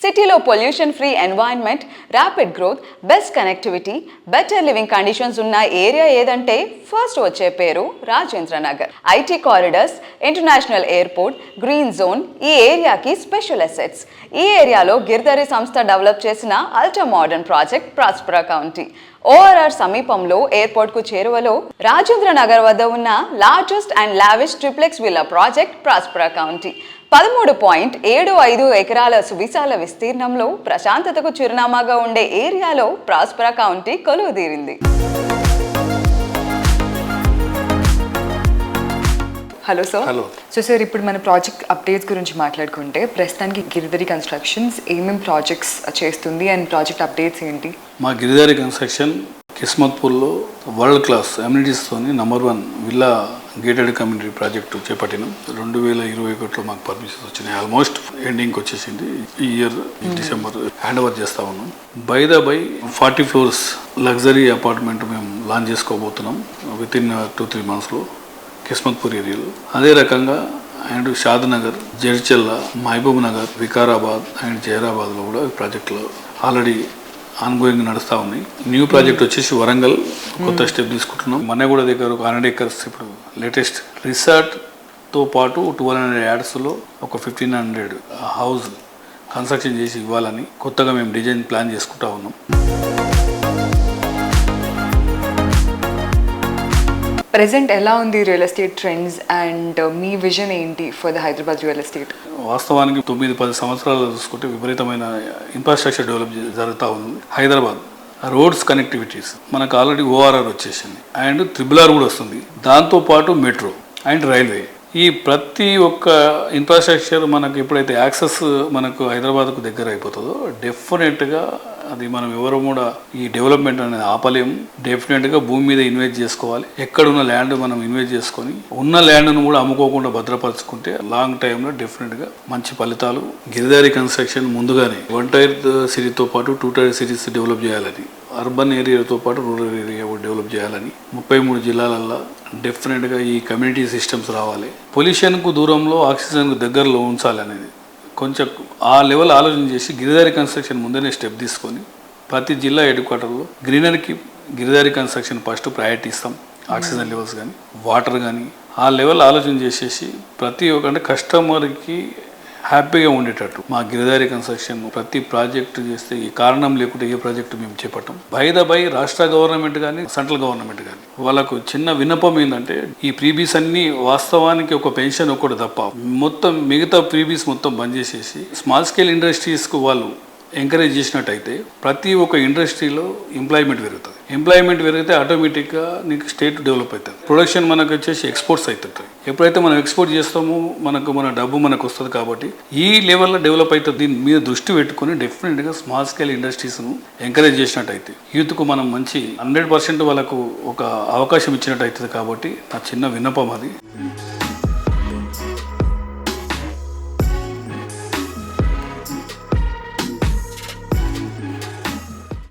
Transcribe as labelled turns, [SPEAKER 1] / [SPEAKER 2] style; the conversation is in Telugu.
[SPEAKER 1] సిటీలో pollution free environment, rapid growth, best connectivity, better living conditions ఉన్న ఏరియా ఏదంటే ఫస్ట్ వచ్చే పేరు Rajendra Nagar. IT corridors, international airport, green zone ఈ ఏరియాకి స్పెషల్ అసెట్స్. ఈ ఏరియాలో గిర్దరి సంస్థ డెవలప్ చేసిన ultra modern project Prospera County. ORR సమీపంలో ఎయిర్పోర్ట్ కు చేరువలో రాజేంద్ర నగర్ వద్ద ఉన్న largest and lavish triplex villa project Prospera County. 13.75 ఎకరాల సువిశాల విస్తీర్ణంలో ప్రశాంతతకు చిరునామాగా ఉండే ఏరియాలో ప్రాస్పరా కౌంటీ కొలువుదీరింది. Hello sir.
[SPEAKER 2] హలో.
[SPEAKER 1] సార్ ఇప్పుడు మన ప్రాజెక్ట్ అప్డేట్స్ గురించి మాట్లాడుకుంటే ప్రస్తుతానికి గిరిధరి కన్స్ట్రక్షన్స్ ఏమేమి ప్రాజెక్ట్స్ చేస్తుంది అండ్ ప్రాజెక్ట్ అప్డేట్స్ ఏంటి?
[SPEAKER 2] మా గిరిధరి కన్స్ట్రక్షన్ కిస్మత్పూర్లో వరల్డ్ క్లాస్ అమ్యూనిటీస్తోని #1 విల్లా గేటెడ్ కమ్యూనిటీ ప్రాజెక్టు చేపట్టినాం. 2021లో మాకు పర్మిషన్స్ వచ్చినాయి. ఆల్మోస్ట్ ఎండింగ్కి వచ్చేసింది. ఈ ఇయర్ డిసెంబర్ హ్యాండ్ ఓవర్ చేస్తూ ఉన్నాం. బై 40 floors లగ్జరీ అపార్ట్మెంట్ మేము లాంచ్ చేసుకోబోతున్నాం వితిన్ 2-3 monthsలో కిస్మత్పూర్ ఏరియాలో. అదే రకంగా అండ్ షాద్నగర్, జడ్చల్ల, మహబూబ్ నగర్, వికారాబాద్ అండ్ జైరాబాద్లో కూడా ప్రాజెక్టులు ఆల్రెడీ ఆన్గోయింగ్ నడుస్తూ ఉన్నాయి. న్యూ ప్రాజెక్ట్ వచ్చేసి వరంగల్ కొత్త స్టెప్ తీసుకుంటున్నాం. మన్నగూడ దగ్గర ఒక 100 acres ఇప్పుడు లేటెస్ట్ రిసార్ట్తో పాటు 1200 యార్డ్స్లో ఒక 1500 హౌస్ కన్స్ట్రక్షన్ చేసి ఇవ్వాలని కొత్తగా మేము డిజైన్ ప్లాన్ చేసుకుంటా ఉన్నాం.
[SPEAKER 1] ప్రెజెంట్ ఎలా ఉంది రియల్ ఎస్టేట్ ట్రెండ్స్ అండ్ మీ విజన్ ఏంటి for the Hyderabad real estate?
[SPEAKER 2] వాస్తవానికి 9-10 సంవత్సరాలు చూసుకుంటే విపరీతమైన ఇన్ఫ్రాస్ట్రక్చర్ డెవలప్ జరుగుతూ ఉంది. హైదరాబాద్ రోడ్స్ కనెక్టివిటీస్ మనకు ఆల్రెడీ ఓఆర్ఆర్ వచ్చేసింది అండ్ RRR కూడా వస్తుంది. దాంతోపాటు మెట్రో అండ్ రైల్వే ఈ ప్రతి ఒక్క ఇన్ఫ్రాస్ట్రక్చర్ మనకు ఎప్పుడైతే యాక్సెస్ మనకు హైదరాబాద్కు దగ్గర అయిపోతుందో డెఫినెట్గా అది మనం ఎవరు కూడా ఈ డెవలప్మెంట్ అనేది ఆపలేము. డెఫినెట్గా భూమి మీద ఇన్వెస్ట్ చేసుకోవాలి. ఎక్కడున్న ల్యాండ్ మనం ఇన్వెస్ట్ చేసుకొని ఉన్న ల్యాండ్ను కూడా అమ్ముకోకుండా భద్రపరచుకుంటే లాంగ్ టైంలో డెఫినెట్గా మంచి ఫలితాలు. గిరిదారి కన్స్ట్రక్షన్ ముందుగానే 1 tier సిటీతో పాటు 2 tier సిటీస్ డెవలప్ చేయాలని, అర్బన్ ఏరియాతో పాటు రూరల్ ఏరియా కూడా డెవలప్ చేయాలని 33 జిల్లాలల్లో డెఫినెట్గా ఈ కమ్యూనిటీ సిస్టమ్స్ రావాలి. పొల్యూషన్కు దూరంలో ఆక్సిజన్కు దగ్గరలో ఉంచాలి అనేది కొంచెం ఆ లెవెల్ ఆలోచన చేసి గిరిదారి కన్స్ట్రక్షన్ ముందనే స్టెప్ తీసుకొని ప్రతి జిల్లా హెడ్-క్వార్టర్లో గ్రీనరీకి గిరిదారి కన్స్ట్రక్షన్ ఫస్ట్ ప్రయారిటీ ఇస్తాం. ఆక్సిజన్ లెవెల్స్ కానీ వాటర్ కానీ ఆ లెవెల్ ఆలోచన చేసేసి ప్రతి ఒక్క అంటే కస్టమర్కి హ్యాపీగా ఉండేటట్టు మా గిరిదారి కన్స్ట్రక్షన్ ప్రతి ప్రాజెక్టు చేస్తే ఈ కారణం లేకుంటే ఏ ప్రాజెక్టు మేము చేపట్టాం. బై రాష్ట్ర గవర్నమెంట్ కానీ సెంట్రల్ గవర్నమెంట్ కానీ వాళ్ళకు చిన్న విన్నపం ఏంటంటే ఈ ప్రీబీస్ అన్ని వాస్తవానికి ఒక పెన్షన్ ఒకటి తప్ప మొత్తం మిగతా ప్రీబీస్ మొత్తం బంద్ చేసేసి స్మాల్ స్కేల్ ఇండస్ట్రీస్కు వాళ్ళు ఎంకరేజ్ చేసినట్టయితే ప్రతి ఒక్క ఇండస్ట్రీలో ఎంప్లాయ్మెంట్ పెరుగుతుంది. ఎంప్లాయ్మెంట్ పెరిగితే ఆటోమేటిక్గా నీకు స్టేట్ డెవలప్ అవుతుంది. ప్రొడక్షన్ మనకు వచ్చేసి ఎక్స్పోర్ట్స్ అవుతుంటాయి. ఎప్పుడైతే మనం ఎక్స్పోర్ట్ చేస్తామో మన డబ్బు మనకు వస్తుంది. కాబట్టి ఈ లెవెల్లో డెవలప్ అవుతుంది. దీని మీద దృష్టి పెట్టుకుని డెఫినెట్గా స్మాల్ స్కేల్ ఇండస్ట్రీస్ను ఎంకరేజ్ చేసినట్టయితే యూత్కు మనం మంచి 100% వాళ్ళకు ఒక అవకాశం ఇచ్చినట్టు అవుతుంది. కాబట్టి నా చిన్న విన్నపం అది.